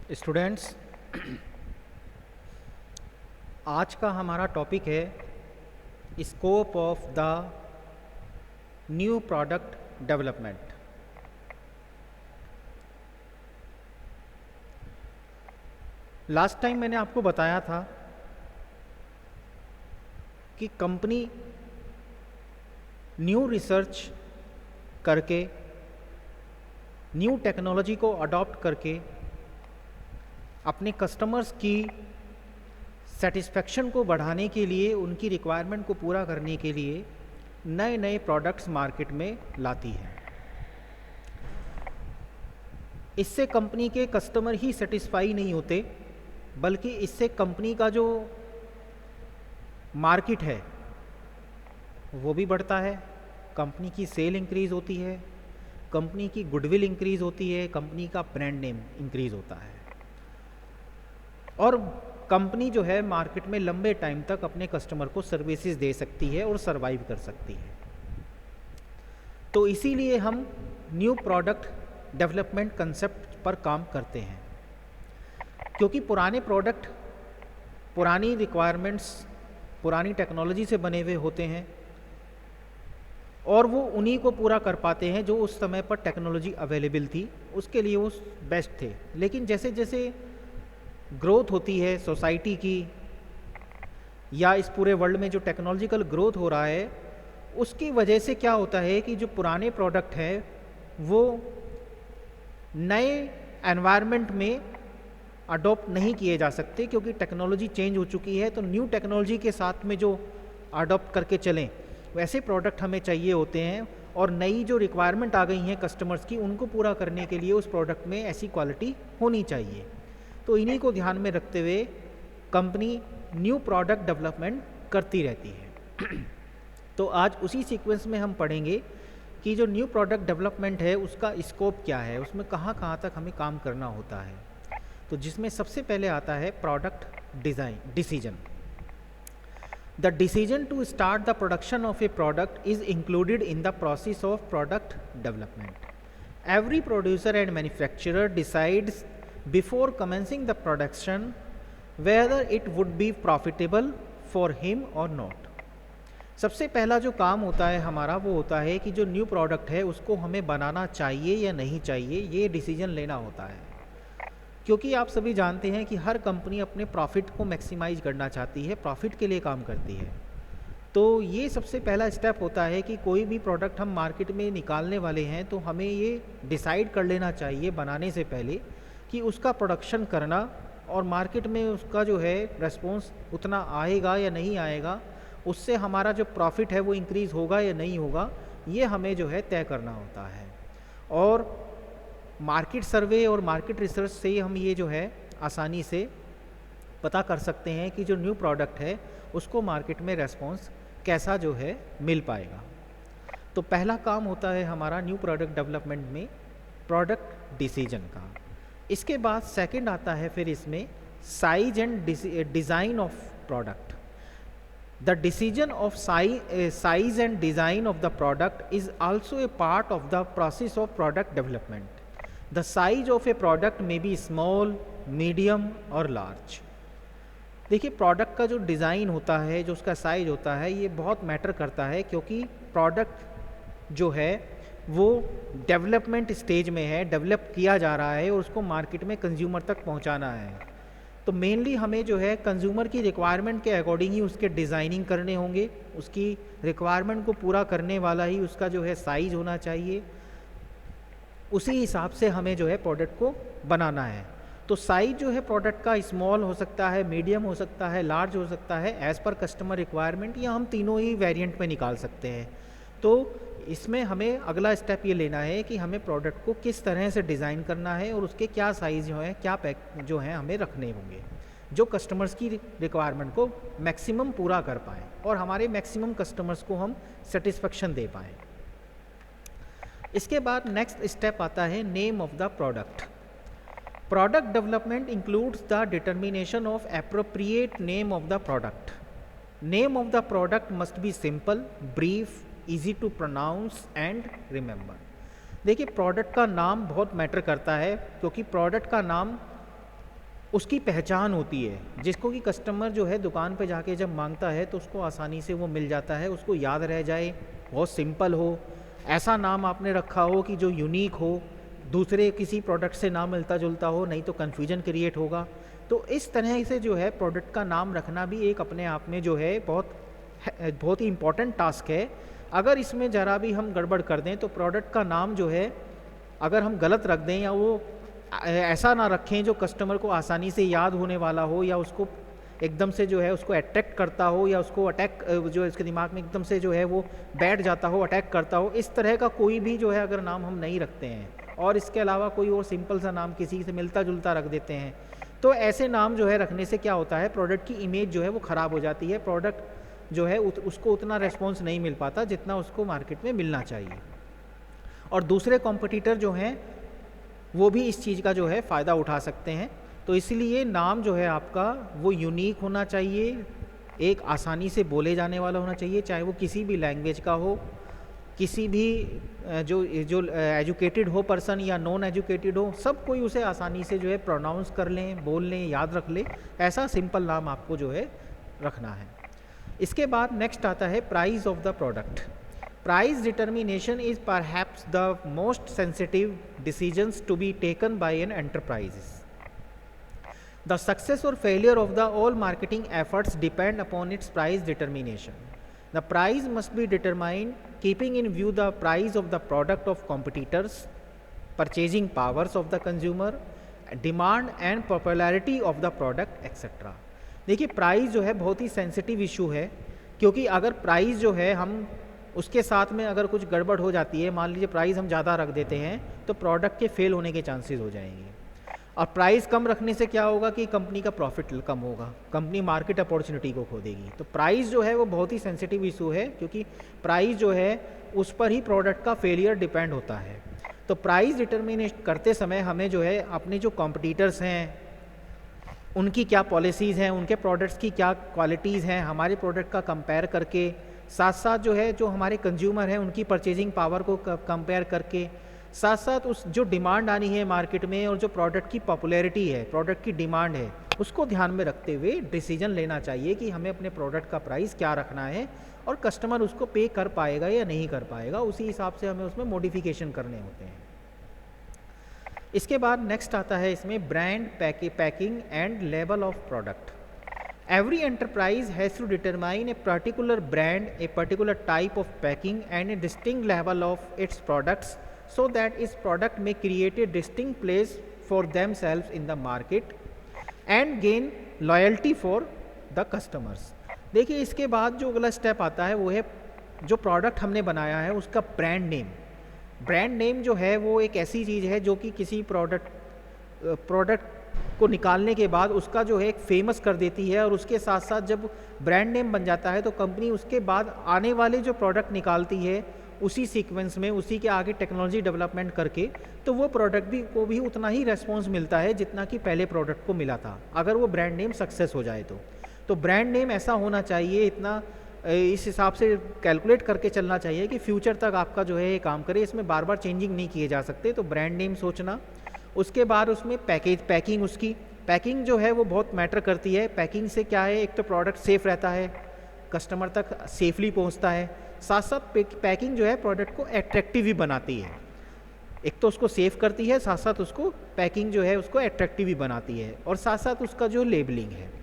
Students, आज का हमारा टॉपिक है scope of the new product development. Last time मैंने आपको बताया था कि कंपनी न्यू रिसर्च करके, न्यू टेक्नोलॉजी को अडॉप्ट करके अपने कस्टमर्स की सेटिस्फेक्शन को बढ़ाने के लिए, उनकी रिक्वायरमेंट को पूरा करने के लिए नए नए प्रोडक्ट्स मार्केट में लाती है। इससे कंपनी के कस्टमर ही सेटिस्फाई नहीं होते, बल्कि इससे कंपनी का जो मार्केट है वो भी बढ़ता है, कंपनी की सेल इंक्रीज़ होती है, कंपनी की गुडविल इंक्रीज़ होती है, कंपनी का ब्रांड नेम इंक्रीज़ होता है और कंपनी जो है मार्केट में लंबे टाइम तक अपने कस्टमर को सर्विसेज दे सकती है और सरवाइव कर सकती है। तो इसीलिए हम न्यू प्रोडक्ट डेवलपमेंट कंसेप्ट पर काम करते हैं, क्योंकि पुराने प्रोडक्ट पुरानी रिक्वायरमेंट्स, पुरानी टेक्नोलॉजी से बने हुए होते हैं और वो उन्हीं को पूरा कर पाते हैं जो उस समय पर टेक्नोलॉजी अवेलेबल थी, उसके लिए वो बेस्ट थे। लेकिन जैसे जैसे ग्रोथ होती है सोसाइटी की या इस पूरे वर्ल्ड में जो टेक्नोलॉजिकल ग्रोथ हो रहा है, उसकी वजह से क्या होता है कि जो पुराने प्रोडक्ट हैं वो नए एनवायरनमेंट में अडॉप्ट नहीं किए जा सकते, क्योंकि टेक्नोलॉजी चेंज हो चुकी है। तो न्यू टेक्नोलॉजी के साथ में जो अडॉप्ट करके चलें वैसे प्रोडक्ट हमें चाहिए होते हैं, और नई जो रिक्वायरमेंट आ गई हैं कस्टमर्स की, उनको पूरा करने के लिए उस प्रोडक्ट में ऐसी क्वालिटी होनी चाहिए। तो इन्हीं को ध्यान में रखते हुए कंपनी न्यू प्रोडक्ट डेवलपमेंट करती रहती है। तो आज उसी सीक्वेंस में हम पढ़ेंगे कि जो न्यू प्रोडक्ट डेवलपमेंट है उसका स्कोप क्या है, उसमें कहाँ कहाँ तक हमें काम करना होता है। तो जिसमें सबसे पहले आता है product design decision. The decision to start the production of a product is included in the process of product development. Every producer and manufacturer decides before commencing the production whether it would be profitable for him or not। सबसे पहला जो काम होता है हमारा वो होता है कि जो न्यू प्रोडक्ट है उसको हमें बनाना चाहिए या नहीं चाहिए, ये डिसीजन लेना होता है। क्योंकि आप सभी जानते हैं कि हर कंपनी अपने प्रॉफिट को मैक्सिमाइज करना चाहती है, प्रॉफिट के लिए काम करती है। तो ये सबसे पहला स्टेप होता है कि कोई भी प्रोडक्ट हम मार्केट में निकालने वाले हैं तो हमें ये डिसाइड कर लेना चाहिए बनाने से पहले कि उसका प्रोडक्शन करना और मार्केट में उसका जो है रेस्पॉन्स उतना आएगा या नहीं आएगा, उससे हमारा जो प्रॉफिट है वो इंक्रीज़ होगा या नहीं होगा, ये हमें जो है तय करना होता है। और मार्केट सर्वे और मार्केट रिसर्च से हम ये जो है आसानी से पता कर सकते हैं कि जो न्यू प्रोडक्ट है उसको मार्केट में रेस्पॉन्स कैसा जो है मिल पाएगा। तो पहला काम होता है हमारा न्यू प्रोडक्ट डेवलपमेंट में प्रोडक्ट डिसीजन का। इसके बाद सेकंड आता है फिर इसमें size and design of product. The decision of size and design of the product is also a part of the process of product development. The size of a product may be small, medium और large. देखिए, product का जो design होता है, जो उसका size होता है, ये बहुत मैटर करता है, क्योंकि प्रोडक्ट जो है वो डेवलपमेंट स्टेज में है, डेवलप किया जा रहा है और उसको मार्केट में कंज्यूमर तक पहुंचाना है। तो मेनली हमें जो है कंज्यूमर की रिक्वायरमेंट के अकॉर्डिंग ही उसके डिज़ाइनिंग करने होंगे, उसकी रिक्वायरमेंट को पूरा करने वाला ही उसका जो है साइज होना चाहिए, उसी हिसाब से हमें जो है प्रोडक्ट को बनाना है। तो साइज जो है प्रोडक्ट का स्मॉल हो सकता है, मीडियम हो सकता है, लार्ज हो सकता है, एज़ पर कस्टमर रिक्वायरमेंट, या हम तीनों ही वेरिएंट में निकाल सकते हैं। तो इसमें हमें अगला स्टेप ये लेना है कि हमें प्रोडक्ट को किस तरह से डिज़ाइन करना है और उसके क्या साइज़ जो है, क्या पैक जो है हमें रखने होंगे, जो कस्टमर्स की रिक्वायरमेंट को मैक्सिमम पूरा कर पाएँ और हमारे मैक्सिमम कस्टमर्स को हम सेटिस्फेक्शन दे पाएँ। इसके बाद नेक्स्ट स्टेप आता है name of the product. Product development includes the determination of appropriate name of the product. Name of the product must be simple, brief, easy to pronounce and remember. देखिए, product का नाम बहुत matter करता है, क्योंकि product का नाम उसकी पहचान होती है, जिसको कि कस्टमर जो है दुकान पे जाके जब मांगता है तो उसको आसानी से वो मिल जाता है, उसको याद रह जाए, बहुत सिंपल हो, ऐसा नाम आपने रखा हो कि जो यूनिक हो, दूसरे किसी प्रोडक्ट से ना मिलता जुलता हो, नहीं तो कन्फ्यूजन क्रिएट होगा। तो इस तरह से जो है प्रोडक्ट का नाम रखना भी एक अपने आप में जो है बहुत ही इम्पॉर्टेंट टास्क है। अगर इसमें ज़रा भी हम गड़बड़ कर दें तो प्रोडक्ट का नाम जो है अगर हम गलत रख दें या वो ऐसा ना रखें जो कस्टमर को आसानी से याद होने वाला हो, या उसको एकदम से जो है उसको अट्रैक्ट करता हो, या उसको अटैक जो इसके दिमाग में एकदम से जो है वो बैठ जाता हो, अटैक करता हो, इस तरह का कोई भी जो है अगर नाम हम नहीं रखते हैं और इसके अलावा कोई और सिंपल सा नाम किसी से मिलता जुलता रख देते हैं, तो ऐसे नाम जो है रखने से क्या होता है, प्रोडक्ट की इमेज जो है वो ख़राब हो जाती है। प्रोडक्ट जो है उसको उतना रेस्पॉन्स नहीं मिल पाता जितना उसको मार्केट में मिलना चाहिए, और दूसरे कॉम्पिटिटर जो हैं वो भी इस चीज़ का जो है फ़ायदा उठा सकते हैं। तो इसलिए नाम जो है आपका वो यूनिक होना चाहिए, एक आसानी से बोले जाने वाला होना चाहिए, चाहे वो किसी भी लैंग्वेज का हो, किसी भी जो एजुकेटेड हो पर्सन या नॉन एजुकेटेड हो, सब कोई उसे आसानी से जो है प्रोनाउंस कर लें, बोल लें, याद रख लें, ऐसा सिंपल नाम आपको जो है रखना है। इसके बाद नेक्स्ट आता है price of the product. Price determination is perhaps the most sensitive decisions to be taken by an enterprise. The success or failure of the all marketing efforts depend upon its price determination. The price must be determined keeping in view the price of the product of competitors, purchasing powers of the consumer, demand and popularity of the product, etc. देखिए price जो है बहुत ही sensitive issue है, क्योंकि अगर price जो है हम उसके साथ में अगर कुछ गड़बड़ हो जाती है, मान लीजिए प्राइस हम ज़्यादा रख देते हैं तो प्रोडक्ट के फेल होने के चांसेस हो जाएंगे, और प्राइस कम रखने से क्या होगा कि कंपनी का प्रॉफिट कम होगा, कंपनी मार्केट अपॉर्चुनिटी को खो देगी। तो प्राइस जो है वो बहुत ही सेंसिटिव इशू है, क्योंकि प्राइस जो है उस पर ही प्रोडक्ट का फेलियर डिपेंड होता है। तो प्राइस डिटर्मिनेट करते समय हमें जो है अपने जो कॉम्पिटिटर्स हैं उनकी क्या पॉलिसीज़ हैं, उनके प्रोडक्ट्स की क्या क्वालिटीज़ हैं, हमारे प्रोडक्ट का कंपेयर करके, साथ साथ जो है जो हमारे कंज्यूमर हैं उनकी परचेजिंग पावर को कंपेयर करके, साथ साथ उस जो डिमांड आनी है मार्केट में और जो प्रोडक्ट की पॉपुलैरिटी है, प्रोडक्ट की डिमांड है, उसको ध्यान में रखते हुए डिसीजन लेना चाहिए कि हमें अपने प्रोडक्ट का प्राइस क्या रखना है और कस्टमर उसको पे कर पाएगा या नहीं कर पाएगा, उसी हिसाब से हमें उसमें मॉडिफिकेशन करने होते हैं। इसके बाद नेक्स्ट आता है इसमें brand packing and level of product. Every enterprise has to determine a particular brand, a particular type of packing and a distinct level of its products so that its product may create a distinct place for themselves in the market and gain loyalty for the customers. देखिए इसके बाद जो अगला step आता है वो है जो प्रोडक्ट हमने बनाया है उसका ब्रांड नेम। ब्रांड नेम जो है वो एक ऐसी चीज़ है जो कि किसी प्रोडक्ट को निकालने के बाद उसका जो है एक फेमस कर देती है, और उसके साथ साथ जब ब्रांड नेम बन जाता है तो कंपनी उसके बाद आने वाले जो प्रोडक्ट निकालती है उसी सीक्वेंस में, उसी के आगे टेक्नोलॉजी डेवलपमेंट करके, तो वो प्रोडक्ट को भी उतना ही रेस्पॉन्स मिलता है जितना कि पहले प्रोडक्ट को मिला था, अगर वो ब्रांड नेम सक्सेस हो जाए तो ब्रांड नेम ऐसा होना चाहिए, इतना इस हिसाब से कैलकुलेट करके चलना चाहिए कि फ्यूचर तक आपका जो है ये काम करे, इसमें बार बार चेंजिंग नहीं किए जा सकते। तो ब्रांड नेम सोचना, उसके बाद उसमें पैकिंग, उसकी पैकिंग जो है वो बहुत मैटर करती है। पैकिंग से क्या है, एक तो प्रोडक्ट सेफ़ रहता है, कस्टमर तक सेफली पहुंचता है, साथ साथ पैकिंग जो है प्रोडक्ट को अट्रैक्टिव भी बनाती है, एक तो उसको सेफ करती है, साथ साथ उसको पैकिंग जो है उसको अट्रैक्टिव भी बनाती है, और साथ साथ उसका जो लेबलिंग है।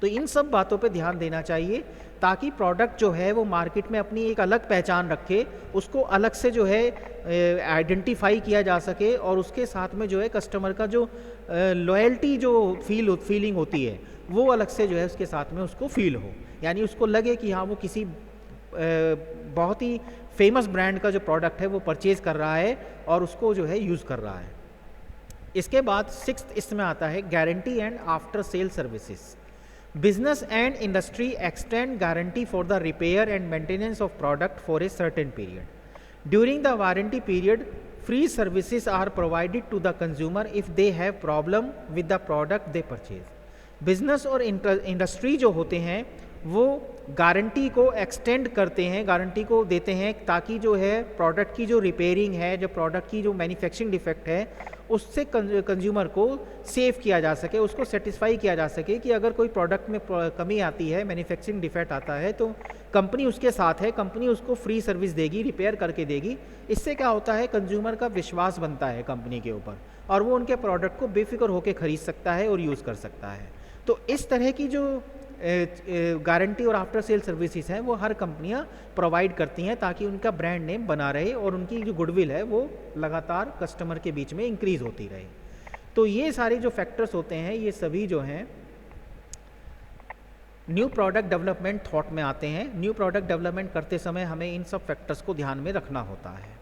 तो इन सब बातों पे ध्यान देना चाहिए ताकि प्रोडक्ट जो है वो मार्केट में अपनी एक अलग पहचान रखे, उसको अलग से जो है आइडेंटिफाई किया जा सके, और उसके साथ में जो है कस्टमर का जो लॉयल्टी जो फीलिंग होती है वो अलग से जो है उसके साथ में उसको फील हो, यानी उसको लगे कि हाँ वो किसी बहुत ही फेमस ब्रांड का जो प्रोडक्ट है वो परचेज़ कर रहा है और उसको जो है यूज़ कर रहा है। इसके बाद 6th इसमें आता है guarantee and after sale services. Business and industry extend guarantee for the repair and maintenance of product for a certain period. During the warranty period, free services are provided to the consumer if they have problem with the product they purchase. Business और industry जो होते हैं वो guarantee को extend करते हैं, guarantee को देते हैं ताकि जो है प्रोडक्ट की जो रिपेयरिंग है, जो प्रोडक्ट की जो मैन्युफैक्चरिंग डिफेक्ट है, उससे कंज्यूमर को सेव किया जा सके, उसको सेटिस्फाई किया जा सके कि अगर कोई प्रोडक्ट में कमी आती है, मैन्युफैक्चरिंग डिफेक्ट आता है, तो कंपनी उसके साथ है, कंपनी उसको फ्री सर्विस देगी, रिपेयर करके देगी। इससे क्या होता है, कंज्यूमर का विश्वास बनता है कंपनी के ऊपर और वो उनके प्रोडक्ट को बेफिक्र होकर खरीद सकता है और यूज़ कर सकता है। तो इस तरह की जो गारंटी और आफ्टर सेल सर्विसेज हैं वो हर कंपनियां प्रोवाइड करती हैं ताकि उनका ब्रांड नेम बना रहे और उनकी जो गुडविल है वो लगातार कस्टमर के बीच में इंक्रीज़ होती रहे। तो ये सारे जो फैक्टर्स होते हैं ये सभी जो हैं न्यू प्रोडक्ट डेवलपमेंट थॉट में आते हैं। न्यू प्रोडक्ट डेवलपमेंट करते समय हमें इन सब फैक्टर्स को ध्यान में रखना होता है।